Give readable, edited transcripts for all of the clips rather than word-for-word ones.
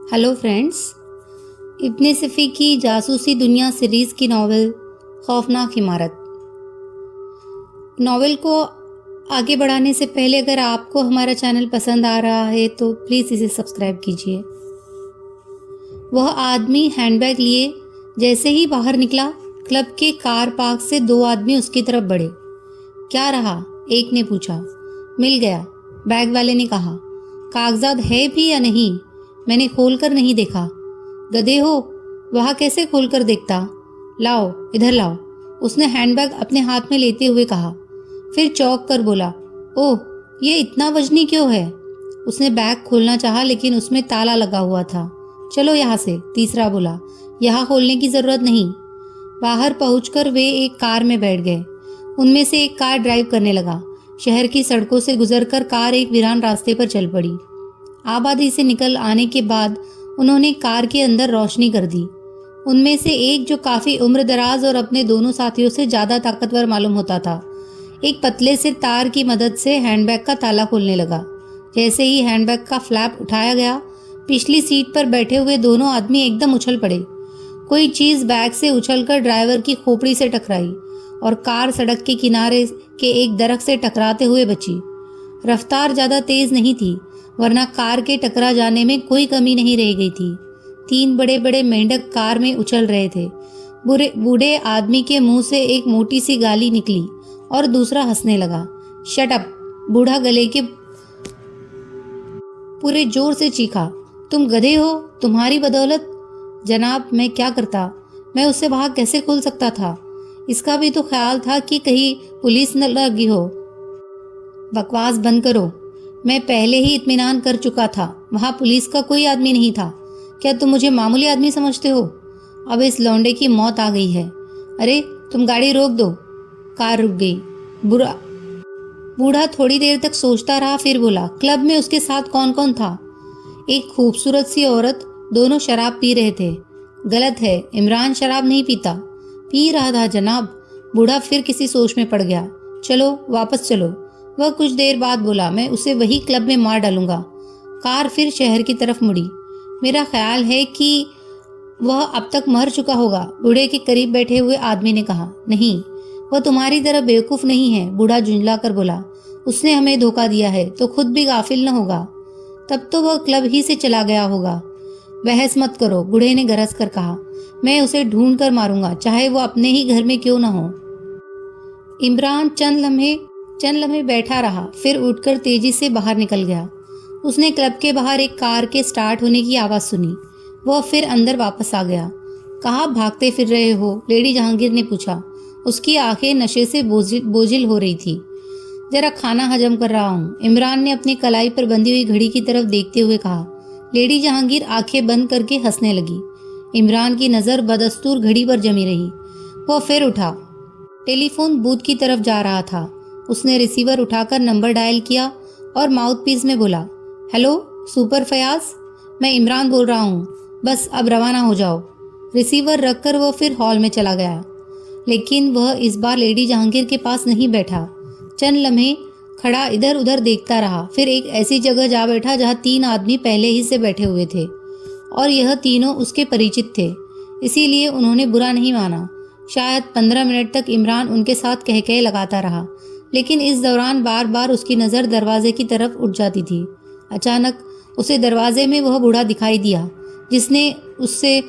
Hello friends. इब्ने सफ़ी की जासूसी दुनिया सीरीज़ की नावल खौफनाक इमारत। नावल को आगे बढ़ाने से पहले अगर आपको हमारा चैनल पसंद आ रहा है तो प्लीज़ इसे सब्सक्राइब कीजिए। वह आदमी हैंडबैग लिए जैसे ही बाहर निकला, क्लब के कार पार्क से दो आदमी उसकी तरफ बढ़े। क्या रहा? एक ने पूछा। मिल गया, बैग वाले ने कहा। कागजात है भी या नहीं? मैंने खोलकर नहीं देखा। गधे हो, वहाँ कैसे खोलकर देखता? लाओ, इधर लाओ, उसने हैंडबैग अपने हाथ में लेते हुए कहा। फिर चौंक कर बोला, ओह, ये इतना वजनी क्यों है? उसने बैग खोलना चाहा लेकिन उसमें ताला लगा हुआ था। चलो यहाँ से, तीसरा बोला। यहाँ खोलने की जरूरत नहीं। बाहर पहुंचकर वे एक कार में बैठ गए। उनमें से एक कार ड्राइव करने लगा। शहर की सड़कों से गुजरकर कार एक वीरान रास्ते पर चल पड़ी। आबादी से निकल आने के बाद उन्होंने कार के अंदर रोशनी कर दी। उनमें से एक, जो काफी उम्र दराज और अपने दोनों साथियों से ज्यादा ताकतवर मालूम होता था, एक पतले से तार की मदद से हैंडबैग का ताला खोलने लगा। जैसे ही हैंडबैग का फ्लैप उठाया गया, पिछली सीट पर बैठे हुए दोनों आदमी एकदम उछल पड़े। कोई चीज बैग से उछलकर ड्राइवर की खोपड़ी से टकराई और कार सड़क के किनारे के एक दरख्त से टकराते हुए बची। रफ्तार ज्यादा तेज नहीं थी, वरना कार के टकरा जाने में कोई कमी नहीं रह गई थी। तीन बड़े बड़े मेंढक कार में उछल रहे थे। बूढ़े आदमी के मुंह से एक मोटी सी गाली निकली और दूसरा हंसने लगा। शट अप, बूढ़ा गले के पूरे जोर से चीखा। तुम गधे हो, तुम्हारी बदौलत। जनाब, मैं क्या करता? मैं उससे भाग कैसे खोल सकता था? इसका भी तो ख्याल था कि कहीं पुलिस न लगी हो। बकवास बंद करो, मैं पहले ही इत्मीनान कर चुका था। वहां पुलिस का कोई आदमी नहीं था। क्या तुम मुझे मामूली आदमी समझते हो? अब इस लौंडे की मौत आ गई है। अरे तुम गाड़ी रोक दो। कार रुक गई। बूढ़ा थोड़ी देर तक सोचता रहा, फिर बोला, क्लब में उसके साथ कौन कौन था? एक खूबसूरत सी औरत, दोनों शराब पी रहे थे। गलत है, इमरान शराब नहीं पीता। पी रहा था जनाब। बूढ़ा फिर किसी सोच में पड़ गया। चलो वापस चलो। वह कुछ देर बाद बोला, मैं उसे वही क्लब में मार डालूंगा। कार फिर शहर की तरफ मुड़ी। मेरा ख्याल है कि वह अब तक मर चुका होगा, बूढ़े के करीब बैठे हुए आदमी ने कहा। नहीं, वह तुम्हारी तरह बेवकूफ नहीं है, बूढ़ा झुंझला कर बोला। उसने हमें धोखा दिया है तो खुद भी गाफिल न होगा। तब तो वह क्लब ही से चला गया होगा। बहस मत करो, बूढ़े ने गरज कर कहा। मैं उसे ढूंढ कर मारूंगा, चाहे वो अपने ही घर में क्यों न हो। इमरान चंद लम्हे बैठा रहा, फिर उठकर तेजी से बाहर निकल गया। उसने क्लब के बाहर एक कार के स्टार्ट होने की आवाज़ सुनी। वह फिर अंदर वापस आ गया। कहाँ भागते फिर रहे हो? लेडी जहांगीर ने पूछा। उसकी आंखें नशे से बोझिल हो रही थी। जरा खाना हजम कर रहा हूँ, इमरान ने अपनी कलाई पर बंधी हुई घड़ी की तरफ देखते हुए कहा। लेडी जहांगीर आंखें बंद करके हंसने लगी। इमरान की नज़र बदस्तूर घड़ी पर जमी रही। वह फिर उठा। टेलीफोन बूथ की तरफ जा रहा था। उसने रिसीवर उठाकर नंबर डायल किया और माउथपीस में बोला, हेलो सुपर फयाज, मैं इमरान बोल रहा हूँ, बस अब रवाना हो जाओ। रिसीवर रखकर वह फिर हॉल में चला गया, लेकिन वह इस बार लेडी जहांगीर के पास नहीं बैठा। चंद लम्हे खड़ा इधर उधर देखता रहा, फिर एक ऐसी जगह जा बैठा जहाँ तीन आदमी पहले ही से बैठे हुए थे और यह तीनों उसके परिचित थे, इसीलिए उन्होंने बुरा नहीं माना। शायद 15 मिनट तक इमरान उनके साथ कहकहे लगाता रहा, लेकिन इस दौरान बार बार उसकी नज़र दरवाजे की तरफ उठ जाती थी। अचानक उसे दरवाजे में वह बूढ़ा दिखाई दिया जिसने उससे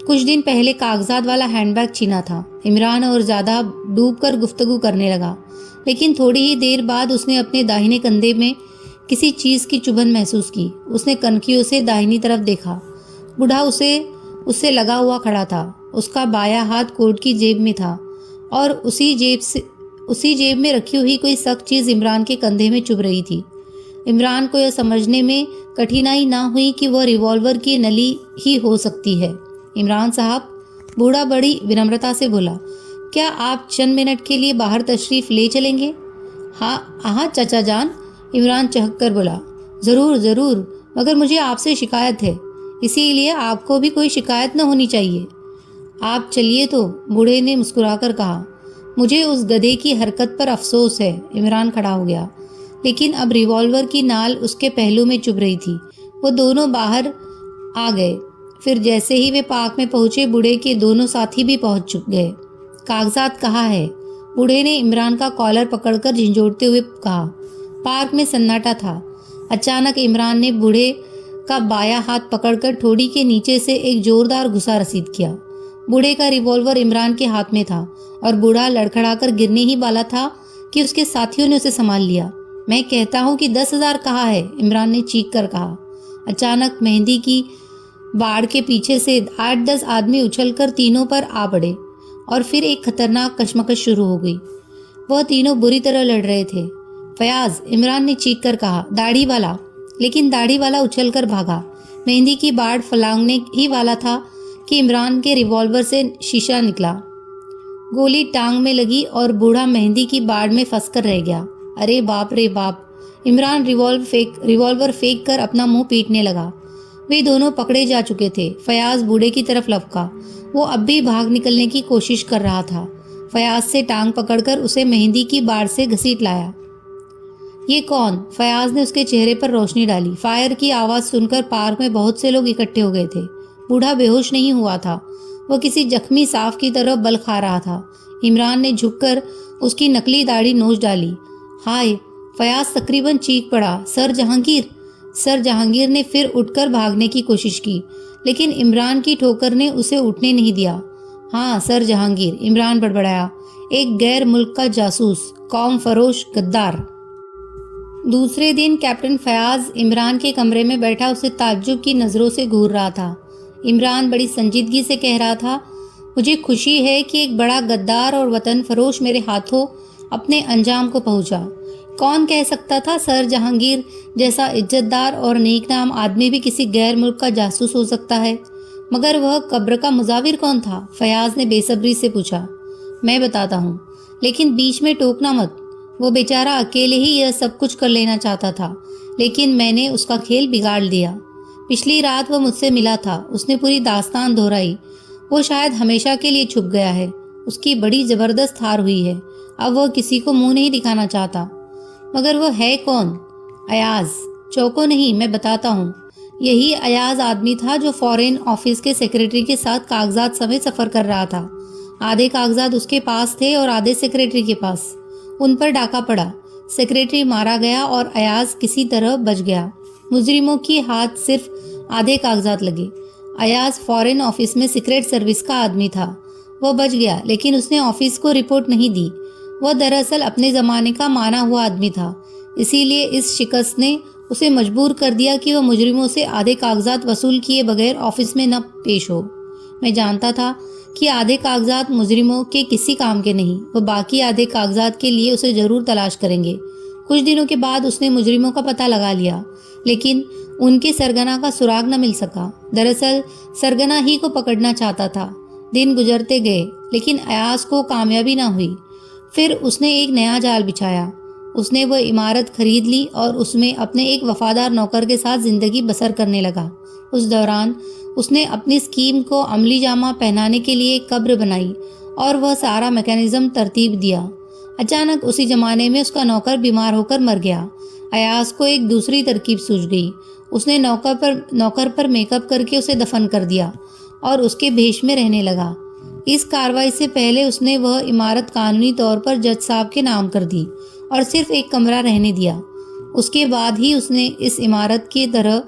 कुछ दिन पहले कागजात वाला हैंडबैग छीना था। इमरान और ज़्यादा डूबकर गुफ्तगू करने लगा, लेकिन थोड़ी ही देर बाद उसने अपने दाहिने कंधे में किसी चीज़ की चुभन महसूस की। उसने कनखियों से दाहिनी तरफ देखा। बूढ़ा उससे लगा हुआ खड़ा था। उसका बायां हाथ कोट की जेब में था और उसी जेब में रखी हुई कोई सख्त चीज़ इमरान के कंधे में चुभ रही थी। इमरान को यह समझने में कठिनाई ना हुई कि वह रिवॉल्वर की नली ही हो सकती है। इमरान साहब, बूढ़ा बड़ी विनम्रता से बोला, क्या आप चंद मिनट के लिए बाहर तशरीफ़ ले चलेंगे? हाँ चाचा जान, इमरान चहक कर बोला। ज़रूर ज़रूर, मगर मुझे आपसे शिकायत है, इसीलिए आपको भी कोई शिकायत न होनी चाहिए। आप चलिए तो, बूढ़े ने मुस्कुराकर कहा। मुझे उस गधे की हरकत पर अफसोस है। इमरान खड़ा हो गया, लेकिन अब रिवॉल्वर की नाल उसके पहलू में चुभ रही थी। वो दोनों बाहर आ गए। फिर जैसे ही वे पार्क में पहुंचे, बूढ़े के दोनों साथी भी पहुंच चुक गए। कागजात कहाँ है? बूढ़े ने इमरान का कॉलर पकड़कर झंझोड़ते हुए कहा। पार्क में सन्नाटा था। अचानक इमरान ने बूढ़े का बायां हाथ पकड़कर ठोड़ी के नीचे से एक जोरदार घुसा रसीद किया। बूढ़े का रिवॉल्वर इमरान के हाथ में था और बूढ़ा लड़खड़ाकर गिरने ही वाला था कि उसके साथियों ने उसे संभाल लिया। मैं कहता हूं कि 10,000 कहाँ है? इमरान ने चीख कर कहा। अचानक मेहंदी की बाड़ के पीछे से 8-10 आदमी उछलकर तीनों पर आ पड़े और फिर एक खतरनाक कशमकश शुरू हो गई। वह तीनों बुरी तरह लड़ रहे थे। फयाज, इमरान ने चीख कर कहा, दाढ़ी वाला। लेकिन दाढ़ी वाला उछलकर भागा। मेहंदी की बाड़ फलांगने ही वाला था कि इमरान के रिवॉल्वर से शीशा निकला। गोली टांग में लगी और बूढ़ा मेहंदी की बाड़ में फंसकर रह गया। अरे बाप रे बाप! इमरान रिवॉल्वर फेंक कर अपना मुंह पीटने लगा। वे दोनों पकड़े जा चुके थे। फयाज बूढ़े की तरफ लपका। वो अब भी भाग निकलने की कोशिश कर रहा था। फयाज से टांग पकड़कर उसे मेहंदी की बाड़ से घसीट लाया। ये कौन? फयाज ने उसके चेहरे पर रोशनी डाली। फायर की आवाज सुनकर पार्क में बहुत से लोग इकट्ठे हो गए थे। बूढ़ा बेहोश नहीं हुआ था। वह किसी जख्मी सांप की तरह बल खा रहा था। इमरान ने झुककर उसकी नकली दाढ़ी नोच डाली। हाय! फयाज तकरीबन चीख पड़ा। सर जहांगीर! सर जहांगीर ने फिर उठकर भागने की कोशिश की, लेकिन इमरान की ठोकर ने उसे उठने नहीं दिया। हाँ, सर जहांगीर, इमरान बड़बड़ाया। एक गैर मुल्क का जासूस, कौम फरोश, गद्दार। दूसरे दिन कैप्टन फयाज इमरान के कमरे में बैठा उसे ताज्जुब की नज़रों से घूर रहा था। इमरान बड़ी संजीदगी से कह रहा था, मुझे खुशी है कि एक बड़ा गद्दार और वतन फरोश मेरे हाथों अपने अंजाम को पहुंचा। कौन कह सकता था सर जहांगीर जैसा इज्जतदार और नेकनाम आदमी भी किसी गैर मुल्क का जासूस हो सकता है? मगर वह कब्र का मुजाविर कौन था? फयाज ने बेसब्री से पूछा। मैं बताता हूँ, लेकिन बीच में टोकना मत। वो बेचारा अकेले ही यह सब कुछ कर लेना चाहता था, लेकिन मैंने उसका खेल बिगाड़ दिया। पिछली रात वह मुझसे मिला था। उसने पूरी दास्तान दोहराई। वो शायद हमेशा के लिए छुप गया है। उसकी बड़ी जबरदस्त हार हुई है। अब वह किसी को मुंह नहीं दिखाना चाहता। मगर वह है कौन? अयाज। चौको नहीं, मैं बताता हूँ। यही अयाज आदमी था जो फॉरेन ऑफिस के सेक्रेटरी के साथ कागजात समेत सफर कर रहा था। आधे कागजात उसके पास थे और आधे सेक्रेटरी के पास। उन पर डाका पड़ा। सेक्रेटरी मारा गया और अयाज किसी तरह बच गया। मुजरिमों की हाथ सिर्फ आधे कागजात लगे। अयाज फॉरेन ऑफिस में सीक्रेट सर्विस का आदमी था। वह बच गया, लेकिन उसने ऑफिस को रिपोर्ट नहीं दी। वह दरअसल अपने ज़माने का माना हुआ आदमी था। इसीलिए इस शिकस्त ने उसे मजबूर कर दिया कि वह मुजरिमों से आधे कागजात वसूल किए बगैर ऑफिस में न पेश हो। मैं जानता था कि आधे कागजात मुजरिमों के किसी काम के नहीं। वो बाकी आधे कागजात के लिए उसे जरूर तलाश करेंगे। कुछ दिनों के बाद उसने मुजरिमों का पता लगा लिया, लेकिन उनके सरगना का सुराग न मिल सका। दरअसल सरगना ही को पकड़ना चाहता था। दिन गुजरते गए, लेकिन अयाज को कामयाबी न हुई। फिर उसने एक नया जाल बिछाया। उसने वह इमारत खरीद ली और उसमें अपने एक वफादार नौकर के साथ जिंदगी बसर करने लगा। उस दौरान उसने अपनी स्कीम को अमली जामा पहनाने के लिए एक कब्र बनाई और वह सारा मैकेनिज्म तरतीब दिया। अचानक उसी जमाने में उसका नौकर बीमार होकर मर गया। अयाज को एक दूसरी तरकीब सूझ गई। उसने नौकर पर मेकअप करके उसे दफन कर दिया और उसके भेष में रहने लगा। इस कार्रवाई से पहले उसने वह इमारत कानूनी तौर पर जज साहब के नाम कर दी और सिर्फ एक कमरा रहने दिया। उसके बाद ही उसने इस इमारत की तरह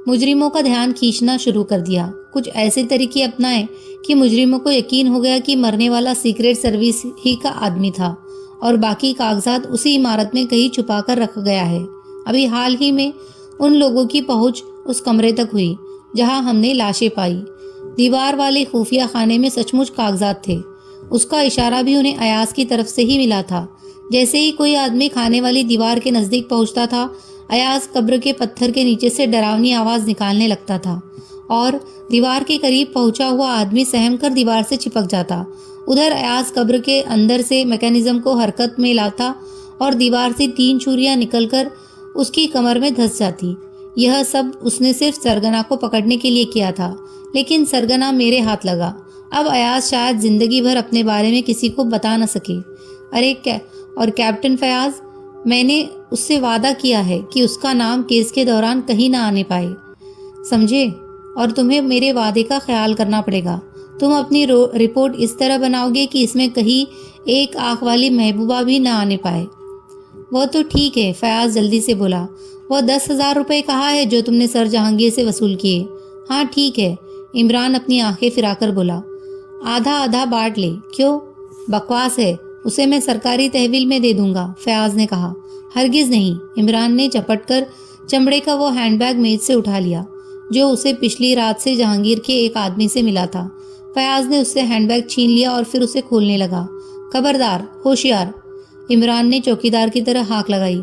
मुजरिमों का ध्यान खींचना शुरू कर दिया। कुछ ऐसे तरीके अपनाए कि मुजरिमों को यकीन हो गया कि मरने वाला सीक्रेट सर्विस ही का आदमी था और बाकी कागजात उसी इमारत में कहीं छुपा कर रखा गया है। अभी हाल ही में उन लोगों की पहुंच उस कमरे तक हुई जहां हमने लाशें पाई। दीवार वाले खुफिया खाने में सचमुच कागजात थे। उसका इशारा भी उन्हें अयाज की तरफ से ही मिला था। जैसे ही कोई आदमी खाने वाली दीवार के नजदीक पहुंचता था, अयाज कब्र के पत्थर के नीचे से डरावनी आवाज निकालने लगता था और दीवार के करीब पहुंचा हुआ आदमी सहम कर दीवार से चिपक जाता। उधर अयाज कब्र के अंदर से मैकेनिज्म को हरकत में लाता और दीवार से 3 छुरियां निकलकर उसकी कमर में धंस जाती। यह सब उसने सिर्फ सरगना को पकड़ने के लिए किया था, लेकिन सरगना मेरे हाथ लगा। अब अयाज शायद जिंदगी भर अपने बारे में किसी को बता न सके। अरे कैप्टन फयाज, मैंने उससे वादा किया है कि उसका नाम केस के दौरान कहीं ना आने पाए, समझे? और तुम्हें मेरे वादे का ख्याल करना पड़ेगा। तुम अपनी रिपोर्ट इस तरह बनाओगे कि इसमें कहीं एक आंख वाली महबूबा भी ना आने पाए। वो तो ठीक है, फयाज जल्दी से बोला। वो 10,000 रुपये कहा है जो तुमने सर जहांगीर से वसूल किए। हाँ ठीक है, इमरान अपनी आंखें फिराकर बोला। आधा आधा बांट ले। क्यों? बकवास है, उसे मैं सरकारी तहवील में दे दूंगा, फयाज ने कहा। हरगिज नहीं। इमरान ने झपट कर चमड़े का वो हैंडबैग मेज से उठा लिया जो उसे पिछली रात से जहांगीर के एक आदमी से मिला था। फयाज ने उससे हैंडबैग छीन लिया और फिर उसे खोलने लगा। खबरदार, होशियार, इमरान ने चौकीदार की तरह हाक लगाई।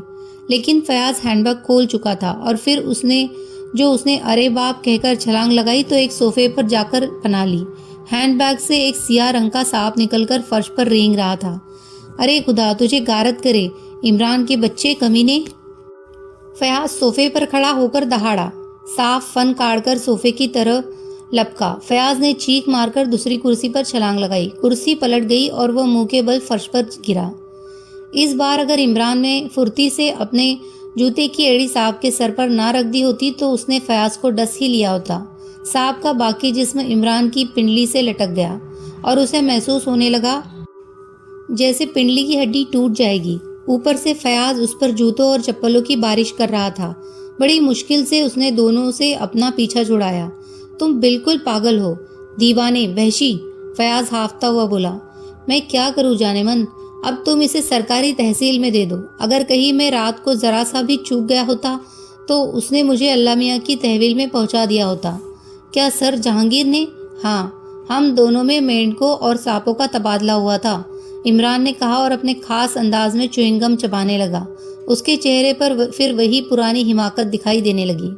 लेकिन फयाज हैंडबैग खोल चुका था और फिर उसने अरे बाप कहकर छलांग लगाई तो एक सोफे पर जाकर पना ली। हैंडबैग से एक सियाह रंग का सांप निकलकर फर्श पर रेंग रहा था। अरे खुदा तुझे गारत करे, इमरान के बच्चे कमीने। फयाज सोफे पर खड़ा होकर दहाड़ा। साफ फन काटकर सोफे की तरह लपका। फयाज ने चीख मारकर दूसरी कुर्सी पर छलांग लगाई। कुर्सी पलट गई और वह मुंह के बल फर्श पर गिरा। इस बार अगर इमरान ने फुर्ती से अपने जूते की एड़ी सांप के सर पर ना रख दी होती तो उसने फयाज को डस ही लिया होता। सांप का बाकी जिस्म इमरान की पिंडली से लटक गया और उसे महसूस होने लगा जैसे पिंडली की हड्डी टूट जाएगी। ऊपर से फयाज उस पर जूतों और चप्पलों की बारिश कर रहा था। बड़ी मुश्किल से उसने दोनों से अपना पीछा छुड़ाया। तुम बिल्कुल पागल हो, दीवाने, वहशी, फयाज हाफता हुआ बोला। मैं क्या करूं जानेमन, अब तुम इसे सरकारी तहसील में दे दो। अगर कहीं मैं रात को जरा सा भी चूक गया होता तो उसने मुझे अल्लाह मियाँ की तहवील में पहुंचा दिया होता। क्या सर जहांगीर ने? हाँ, हम दोनों में मेंढकों और सांपों का तबादला हुआ था, इमरान ने कहा और अपने खास अंदाज में च्युइंगम चबाने लगा। उसके चेहरे पर फिर वही पुरानी हिमाकत दिखाई देने लगी।